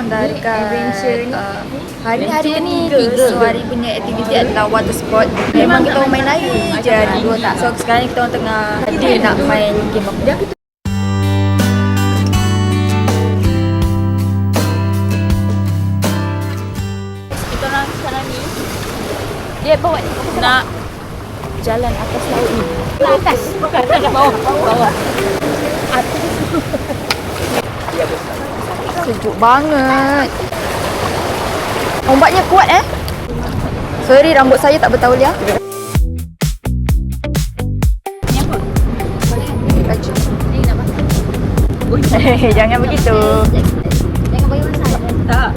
dah dekat hari-hari ketiga. So hari punya aktiviti adalah water sport. Memang kita orang main air je hari. So sekarang kita orang tengah dia nak main game apa. Kita orang sekarang ni dia bawa nak jalan atas laut ni. Atas, bukan atas bawah. Bawah. Atas. Sejuk banget. Ombaknya kuat Sorry, rambut saya tak bertauliah. Ni apa? Baju. Ni nak makan. Jangan begitu. Jangan bagi masak. Tak.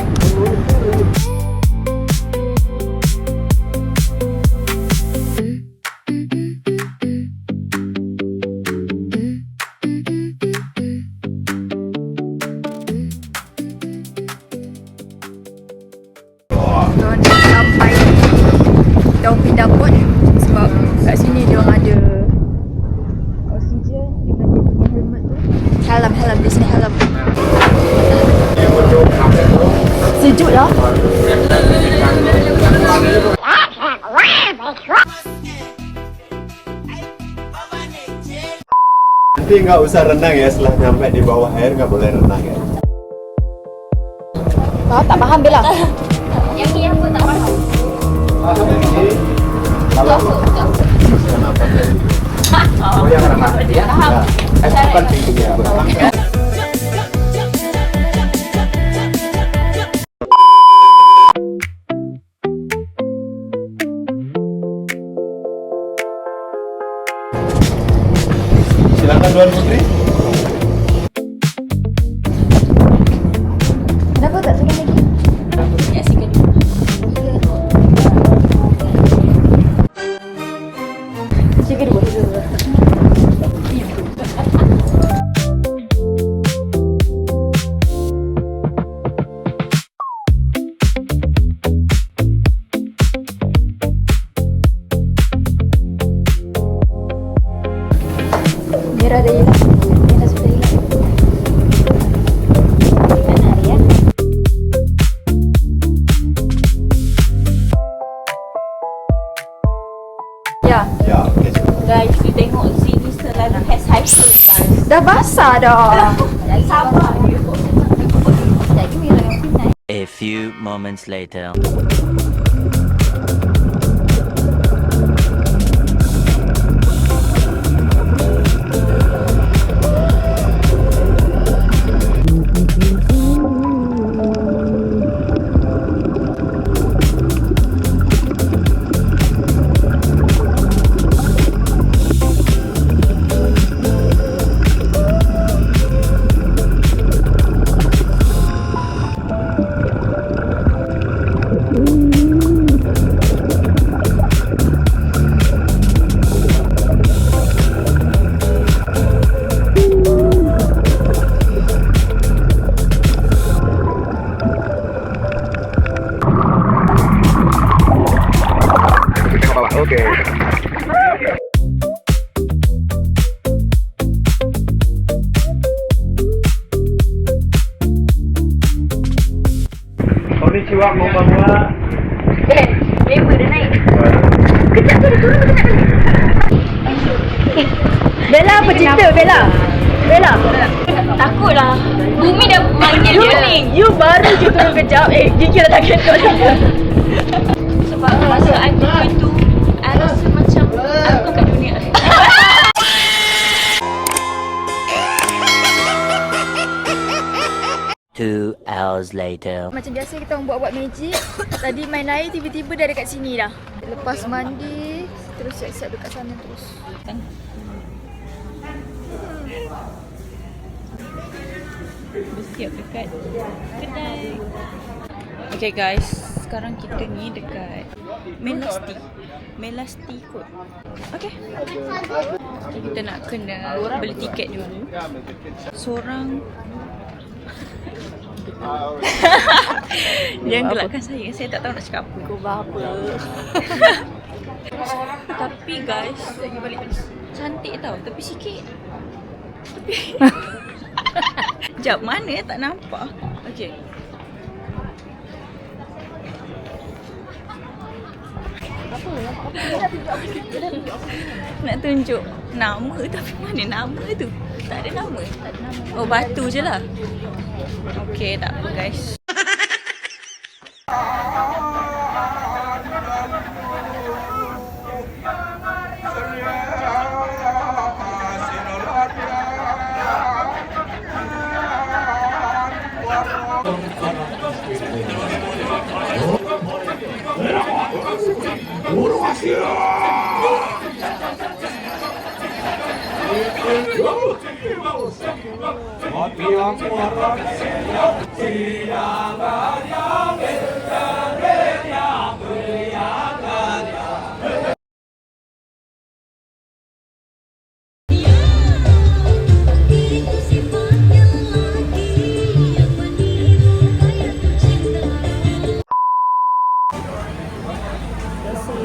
Sampai kita pindah port sebab kat sini dia orang ada oksigen dengan dia punya helmet tu. Helm di sini helm. Sejuk lah. Nanti nggak usah renang ya, setelah nyampe di bawah air nggak boleh renang ya. Tak paham Bella. Yang ni apa tak faham? Ini kalau kenapa tadi? Oh yang renang ya? Bukan tingginya. Silakan Tuan Putri. Kenapa tak segan lagi? Ya, sikit. Sikit dulu. Merah dah hilang. Merah sudah hilang. Mana dia? Ya. Ya, oke. Guys, you tengok sini selalu has hyper guys. Dah basah dah. Jangan sabar. Jadi Mira yang pinai. A few moments later. Oke. Konnichiwa, konbanwa. Level dah naik. Kejap tu dia turun ke kejap ni? Bella apa cerita Bella? Bella. Takutlah. Bumi dah manggil jeling. You baru je turun kejap. Gigi dah tak kena dah. Sebab masa aku itu, I rasa macam aku kat dunia. 2 hours later. Macam biasa kita orang buat magic. Tadi main air tiba-tiba dah dekat sini dah. Lepas mandi terus siap-siap dekat sana terus. Bersiap dekat kedai. Okay guys, sekarang kita ni dekat Melasti kot. Okay. Kita nak kena beli tiket dulu. Seorang Dia gelakkan saya tak tahu nak cakap apa. Kau apa? Tapi guys, cantik tau, tapi sikit. Tapi Sekejap, mana tak nampak? Okay. Nak tunjuk nama tapi mana nama tu? Tak ada nama. Oh, batu je lah. Okay, tak apa guys.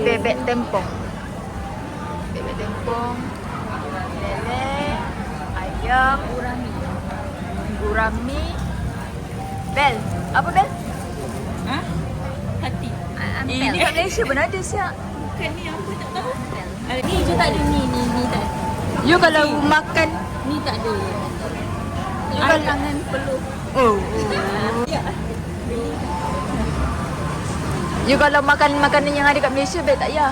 Bebek tempong. Bebek tempong. Lele. Ayam. Gurami. Bel. Apa bel? Ha? Hati. Ini kat Malaysia pun ada siap. Bukan ni apa tak tahu. Ni je tak ada ni tak ada. You kalau makan. Ni tak ada. You kalau Tangan peluk. Oh. Ya. You kalau makan makanan yang ada kat Malaysia bel tak ya?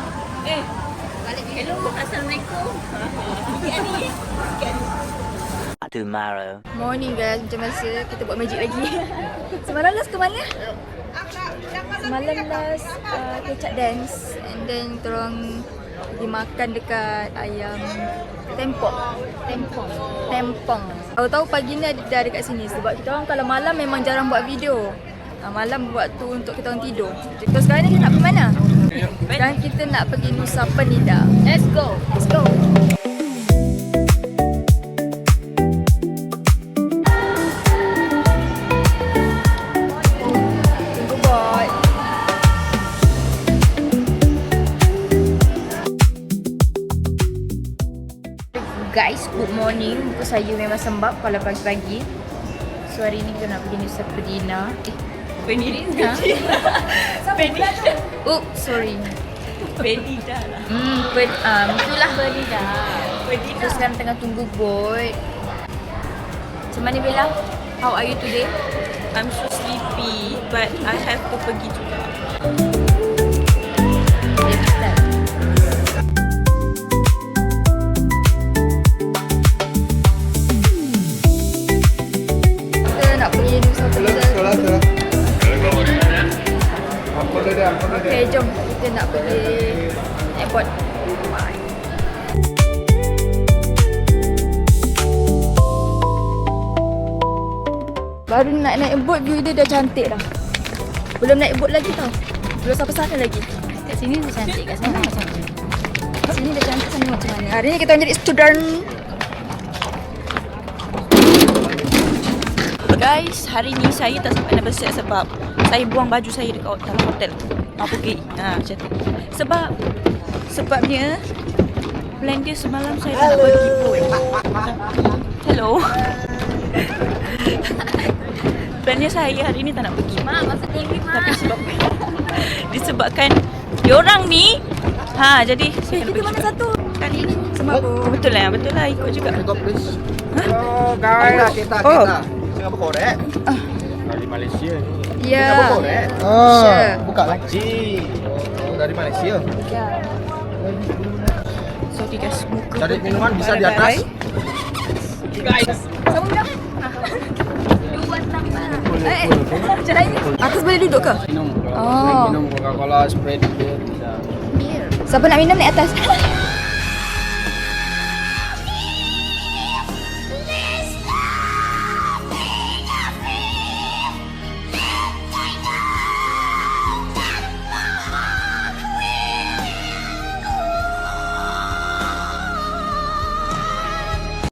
Balik. Hello. Assalamualaikum. Tomorrow. Morning guys, macam biasa kita buat magic lagi. Semalam last ke mana? Semalam last kecap dance and then terang pergi makan dekat ayam tempong. Tahu-tahu pagi ni dah dekat sini sebab kita orang kalau malam memang jarang buat video. Malam buat tu untuk kita orang tidur. So sekarang ni kita nak pergi mana? Sekarang kita nak pergi Nusa Penida. Let's go. Guys, good morning. Muka saya memang sembab kalau pagi-pagi. So hari ni kita nak pergi Nusa Penida. Penida. Oh, sorry. Penida lah. Itulah Penida. So sekarang tengah tunggu boat. Macam mana Bella? How are you today? I'm so sleepy but I have to pergi juga. Kita nak pergi Nusa Penida. Okay, jom kita nak pergi airport. Bye. Baru nak naik boat, view dia dah cantik dah. Belum naik boat lagi tau. Belum sampai sana lagi. Kat sini dah cantik, kat sana dah cantik. Kat sini dah cantik, sana macam mana. Hari ni kita orang jadi student. Guys, hari ni saya tak sempat nak bersiap sebab saya buang baju saya dekat dalam hotel. Mau pergi. Macam tu. Sebabnya plan dia semalam saya tak nak pergi pun. Hello. Plan dia saya hari ni tak nak pergi. Tapi disebabkan diorang ni jadi saya Kita mana satu? Kali ni Sembako. betul lah ikut juga. Hello guys. Kita Singapura korek. Dari Malaysia ni. Ya. Singapura korek. Sure. Buka lagi. Dari Malaysia. Ya. So guys, muka Cari minuman bisa di atas. Guys. Sama bilang. Dua tambah. Macam lain. Atas boleh duduk ke? Oh. Minum Coca-Cola, Sprite gitu bisa. Siapa nak minum naik atas?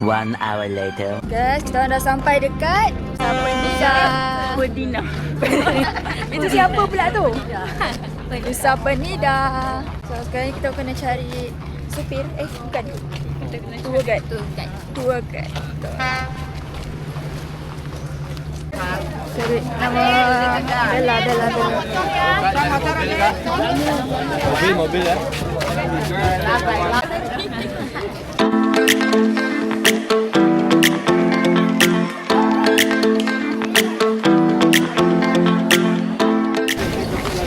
One hour later. Guys, kita dah sampai dekat Nusa Penida. Itu siapa pula tu? Nusa Penida. So sekarang kita kena cari supir. Bukan. Tour guide. Cari nama Bella. Mobil ya.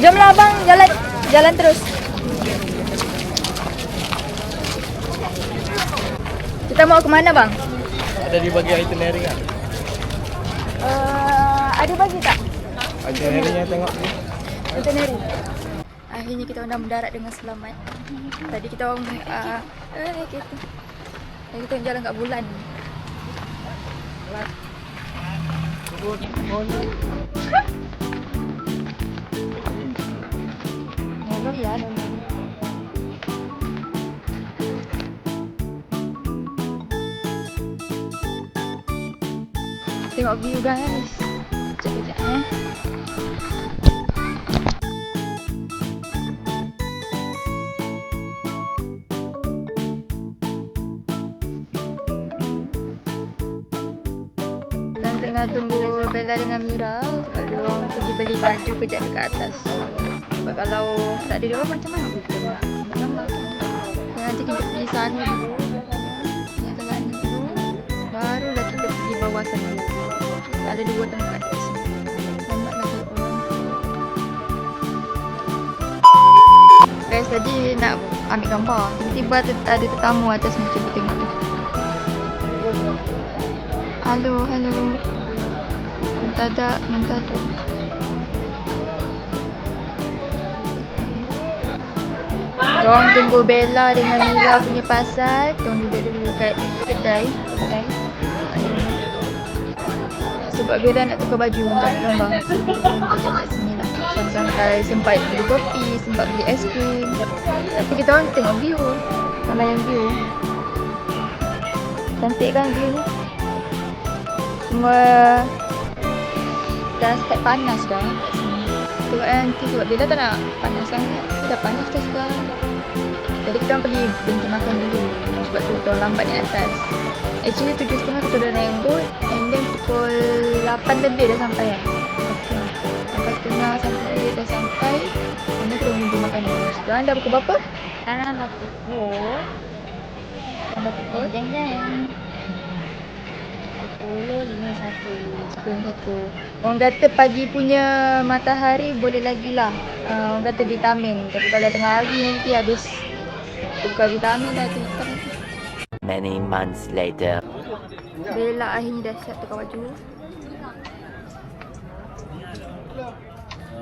Jomlah abang, jalan terus. Kita mau kemana bang? Ada di bagian itinerary kan? Ada bagi tak? Itinerary-nya tengok. Itinerary. Akhirnya kita dah mendarat dengan selamat. Tadi kita orang gitu. Tadi kita jalan kat bulan. Nolong ya, nolong. Tengok view guys. Sekejap Dan tengah tunggu Bella dengan Mira. Kalau orang pergi beli baju kejap dekat atas. Sebab kalau tak ada diorang macam mana kita? Nanti kita pergi sana dulu. Tengah ni dulu. Barulah kita pergi bawah sana. Ada 2 tempat kat sini. Lambatlah kalau orang. Guys, tadi nak ambil gambar. Tiba-tiba ada tetamu atas ni. Cuba tengok tu. Halo. Mendadak. Korang tunggu Bella dengan Mira punya pasal. Korang duduk dulu kat kedai. Sebab Bella nak tukar baju untuk gambar. Kejap kat sini lah. Santai-santai sempat beli kopi, sempat beli es krim. Tapi kita orang tengok view. Layan view. Cantik kan view ni? Semua dah start panas dah kat sini. Tengok nanti sebab Bella tak nak panas sangat. Dia dah panas dah sekarang. Jadi kita orang pergi berhenti makan dulu. Sebab tu kita orang lambat naik atas. Actually 7.30 kita dah naik boat. And then pukul 8 lebih dah sampai lah. Okay. 8.30 sampai dah sampai. And then kita berhenti makan dulu. Sekarang dah pukul berapa? Sekarang dah pukul. Jeng. 10.51. Orang kata pagi punya matahari boleh lagi lah. Orang kata vitamin. Tapi kalau tengah hari nanti habis tukar vitamin dah tu. Many months later. Bella akhirnya dah siap tukar baju.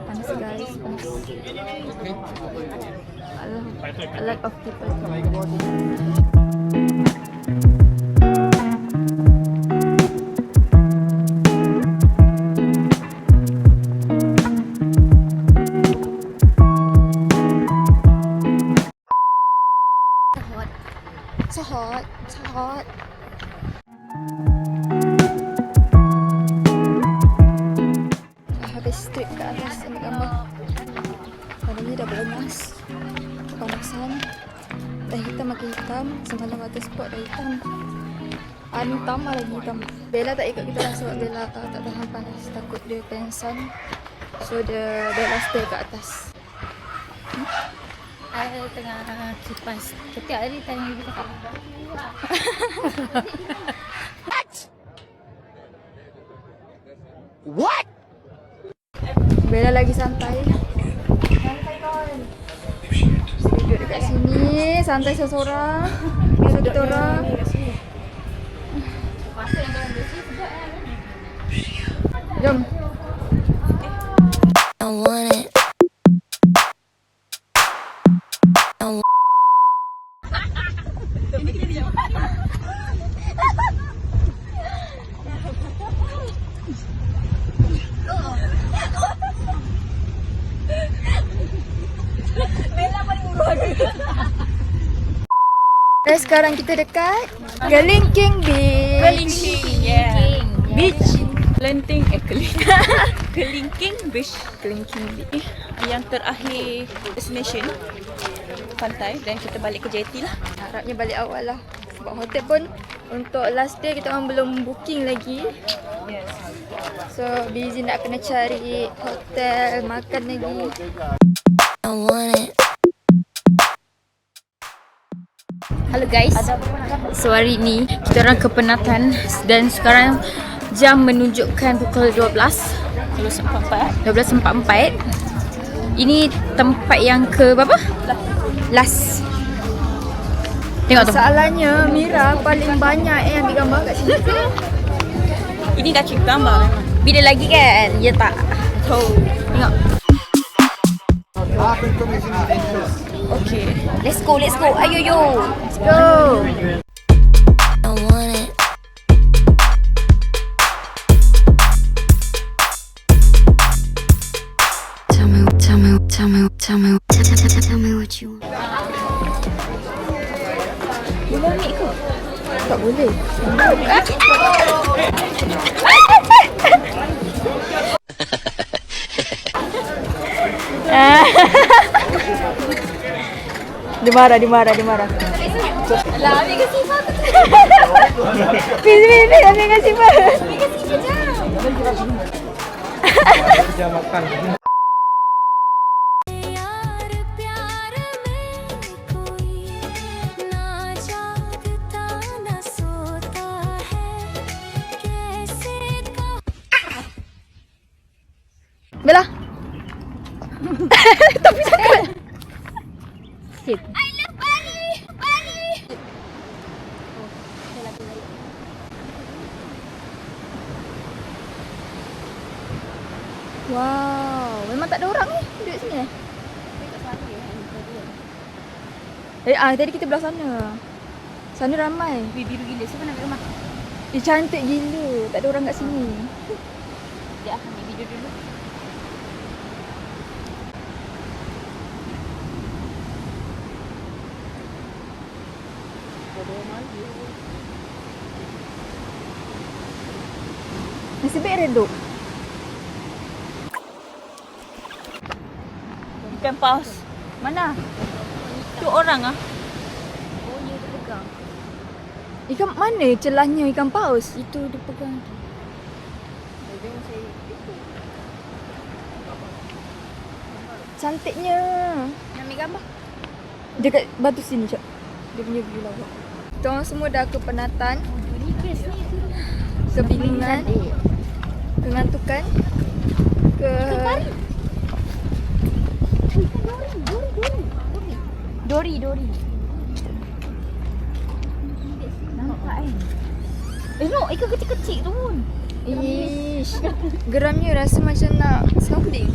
Panas guys, panas. A lot of people. So hot. Habis trip ke atas ambil gambar. Hari ni dah panas. Kepanasan. Dah hitam makin hitam. Semalam atas spot dah hitam. Hitam lagi hitam. Bella tak ikut kita lah sebab Bella tak tahan panas. Takut dia pengsan. So Bella stay kat atas. Saya tengah kipas. Setiap hari tanya kita kat What? Bella lagi santai. Santai kawan. Duduk dekat sini, santai seseorang. Biasa kita orang. Jom. I want it. Dan sekarang kita dekat Kelingking Beach. Kelingking, yeah. Beach. Kelingking Beach. Kelingking Beach. Yang terakhir destination pantai dan kita balik ke JT lah. Harapnya balik awal lah. Sebab hotel pun untuk last day kita orang belum booking lagi. Yes. So busy nak kena cari hotel makan lagi. Hello guys. So hari ni kita orang ke Penatan dan sekarang jam menunjukkan pukul 12.44. Ini tempat yang ke berapa? Last. Tengok tu. Masalahnya Mira paling banyak ambil gambar kat sini. Ini dah cik gambar memang. Bila lagi kan? Ya tak? Tengok. Okay. Let's go. Ayo yo. Let's go. Tell me what you want. Boleh ambil ke? Tak boleh. Dia marah. Lah, ambil ke Sifa tu. Please, ambil ke Sifa. Bella. Tapi sakit. Sip. Wow, memang tak ada orang ni duduk sini. Tadi kita belah sana. Sana ramai. Biru gila. Siapa nak ambil rumah? Cantik gila. Tak ada orang kat sini. Dia ambil video dulu. Nasib baik redup. Ikan paus. Mana? Tu orang ah. Oh, ya dia pegang. Ikan mana celahnya ikan paus? Itu dia pegang tu. Cantiknya. Nak ambil gambar? Dekat batu sini, Cak. Dia punya view lawa. Kita orang semua dah ke Penatan. Kebingungan. Kengantukan. Dori. Nampak kan? No, ikan kecil-kecil tu pun. Ish. Geramnya rasa macam nak snorkeling.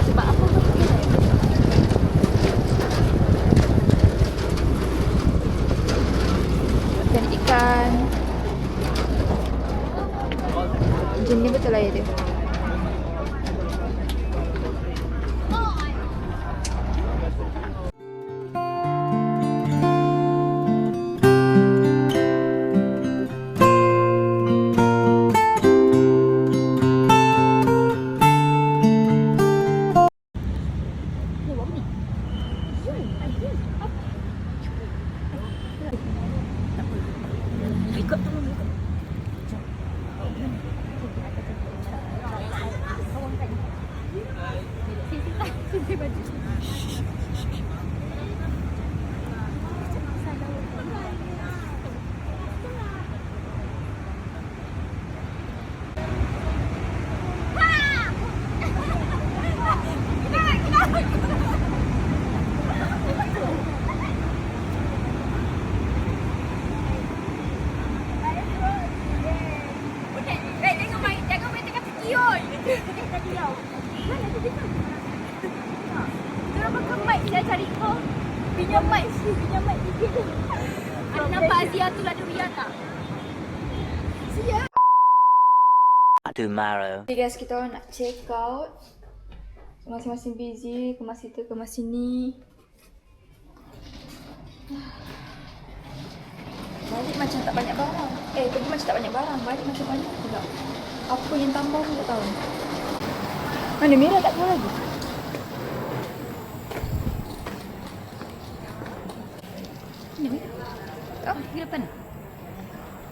Sebab apa tu? Makan ikan. Macam ni betul air dia. Ikut tu. Ada nampak Azia tu lah Ria tak? Tomorrow. Okay guys, kita orang nak check out. Masing-masing busy, kemas situ, kemas sini. Balik macam tak banyak barang. Pergi macam tak banyak barang. Balik macam banyak pula. Apa yang tambah pun tak tahu. Mana Mira tak tahu lagi. Ni Mira. Oh, di depan.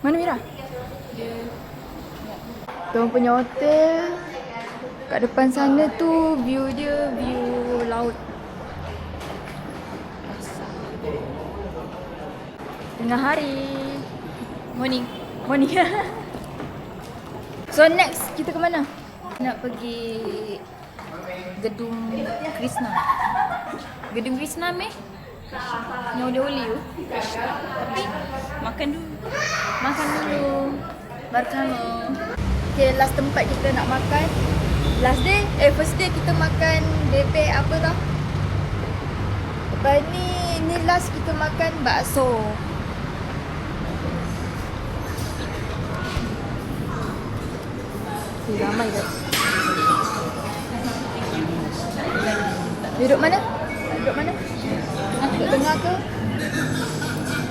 Mana Mira? Dia Kita orang punya hotel. Kat depan sana tu view dia view laut. Tengah hari. Morning. So next kita ke mana? Nak pergi Gedung Krishna. Gedung Krishna meh? Yang oleh-oleh tu. Tapi makan dulu. Baru sama. Okay, last tempat kita nak makan. First day kita makan bebek apa tau? Lepas ni last kita makan bakso. Ramai guys. Duduk mana? Duduk tengah ke?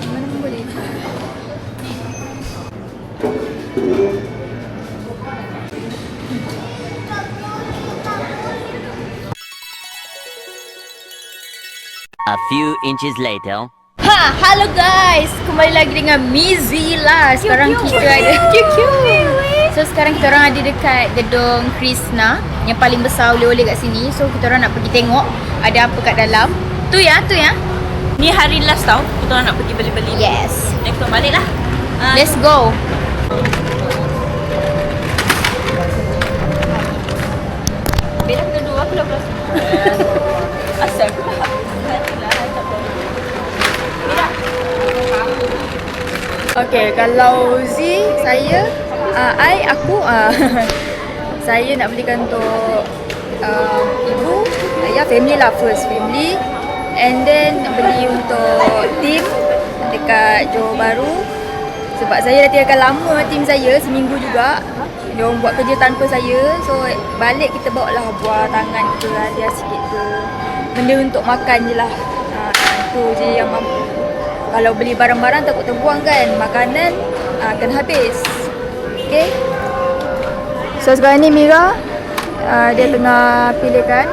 Mana pun boleh. A few inches later. Hello guys, kembali lagi dengan Mizila. Sekarang kita ada So sekarang kita orang ada dekat Gedung Krishna yang paling besar oleh-oleh kat sini. So kita orang nak pergi tengok ada apa kat dalam. Tu ya. Ni hari last tau. Kita orang nak pergi beli-beli. Yes. Then kita balik lah. Let's go. Bela kita dua. Aku dah belas. Asal aku lah. Okay, kalau Z, saya, aku saya nak belikan untuk ibu, ayah, family lah first, family. And then nak beli untuk team dekat Johor Bahru. Sebab saya dah tinggalkan lama team saya, seminggu juga. Dia orang buat kerja tanpa saya. So balik kita bawa lah buah tangan ke, hadiah sikit ke. Benda untuk makan je lah. Itu je yang mampu. Kalau beli barang-barang takut terbuang kan. Makanan akan habis. Okay. So sekarang ni Mira dia tengah pilihkan.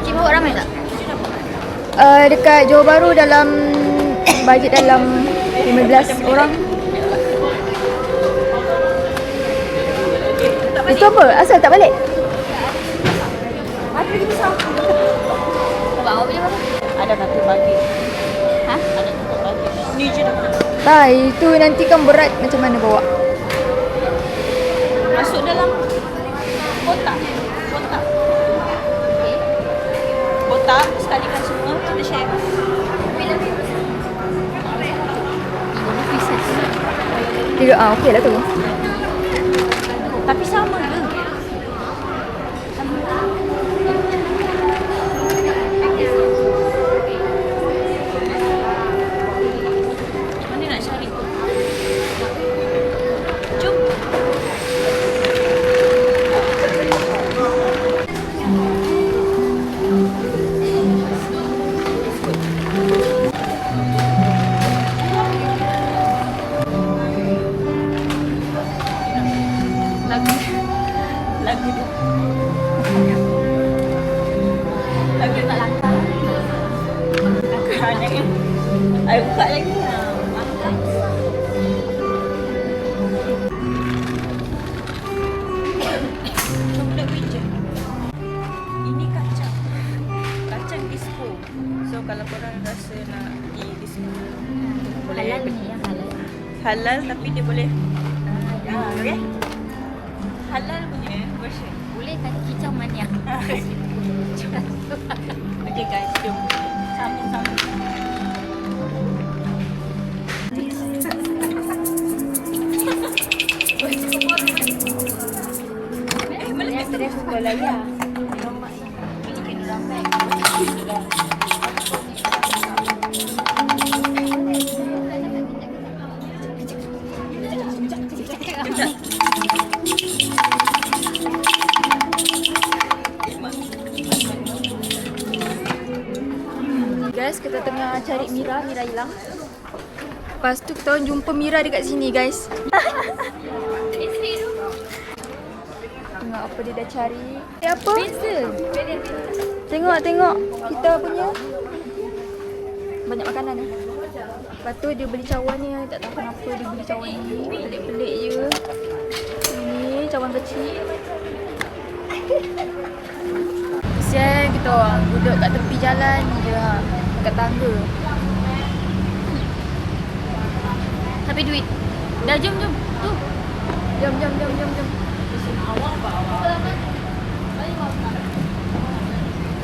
Cik bawa ramai tak? Dekat Johor Bahru dalam bajet dalam 15 orang. Itu apa? Asal tak balik? Ada lagi besar. Bawa beli berapa? Ada satu bagi. Ada satu bagi. Ni je dah. Tak, itu nanti kan berat macam mana bawa? Masuk dalam kotak. Okey. Kotak sekalikan semua kita share. Tiga, okey lah tu. Tapi sama ke? Mana nak cari tu? Jom. Lagu dia. Lagu tak langkah. Langkahnya kan. Ayo buka lagi. Makan. Coklat witcher. Ini kacang. Kacang disco. So kalau korang rasa nak pergi disco, boleh Halal pergi. ni yang halal. Halal tapi dia boleh. Okay. Halal punya version. Boleh kaki kicau mania. Okay guys, jom. Sambung. Dia terus sekolah ya. Guys, kita tengah cari Mira hilang. Lepas tu kita orang jumpa Mira dekat sini guys. Tengok apa dia dah cari. Apa? Pensel. Tengok kita punya banyak makanan ni. Lepas tu dia beli cawan ni, tak tahu kenapa dia beli cawan ni. Pelik-pelik je. Ni cawan kecil. Kesian kita orang duduk kat tepi jalan je ha. Kat tangga. Tapi duit. Dah jom. Tu. Jom.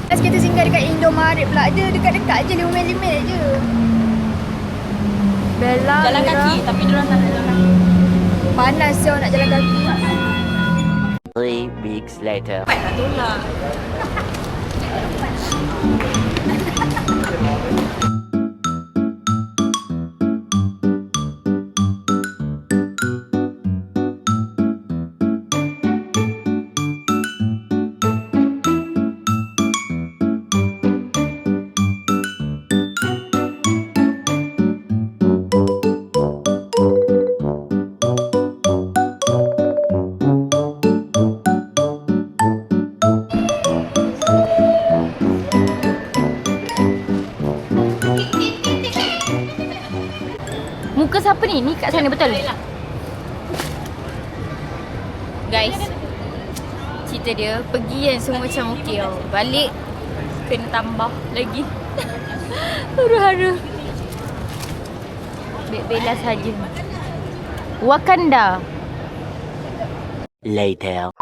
Lepas kita singgah dekat Indomaret pula. Ada dekat-dekat je 5 minit je. Bella Jalan Mira. kaki tapi diorang tak nak jalan kaki. Panas je nak jalan kaki. 3 weeks later. Cepat nak tolak. Muka siapa ni? Ni kat sana betul? Guys, cerita dia pergi kan semua macam okey tau. Balik kena tambah lagi. Haru-haru. Bella saja. Wakanda. Later.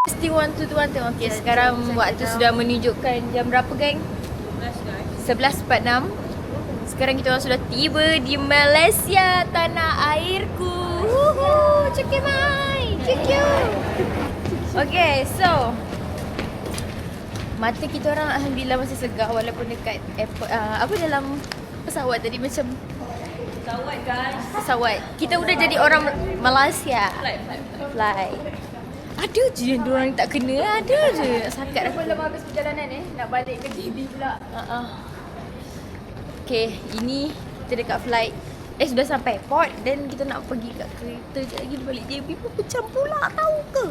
Mesti one tu. Okey, sekarang waktu sudah menunjukkan jam berapa geng? 11.46. Sekarang kita orang sudah tiba di Malaysia, tanah airku. Woohoo, cekimai, cekyu. Okay, so mata kita orang alhamdulillah masih segar walaupun dekat airport. Apa dalam pesawat tadi macam Pesawat guys. pesawat. Kita udah jadi orang Malaysia. Fly. Ada je yang diorang tak kena, ada je. Nak sakat aku lama habis perjalanan nak balik ke JB pula. Okay, ini kita dekat flight. Sudah sampai port dan kita nak pergi kat kereta je lagi balik JB pun pecah pula tahu ke?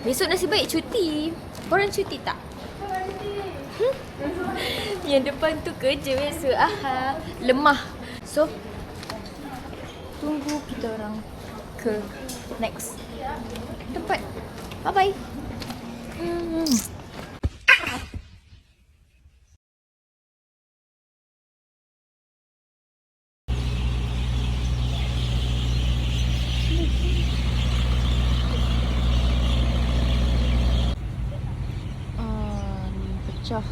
Besok nasib baik cuti. Korang cuti tak? Yang depan tu kerja biasa. Lemah. So, tunggu kita orang ke next tempat. Bye-bye. Pecah.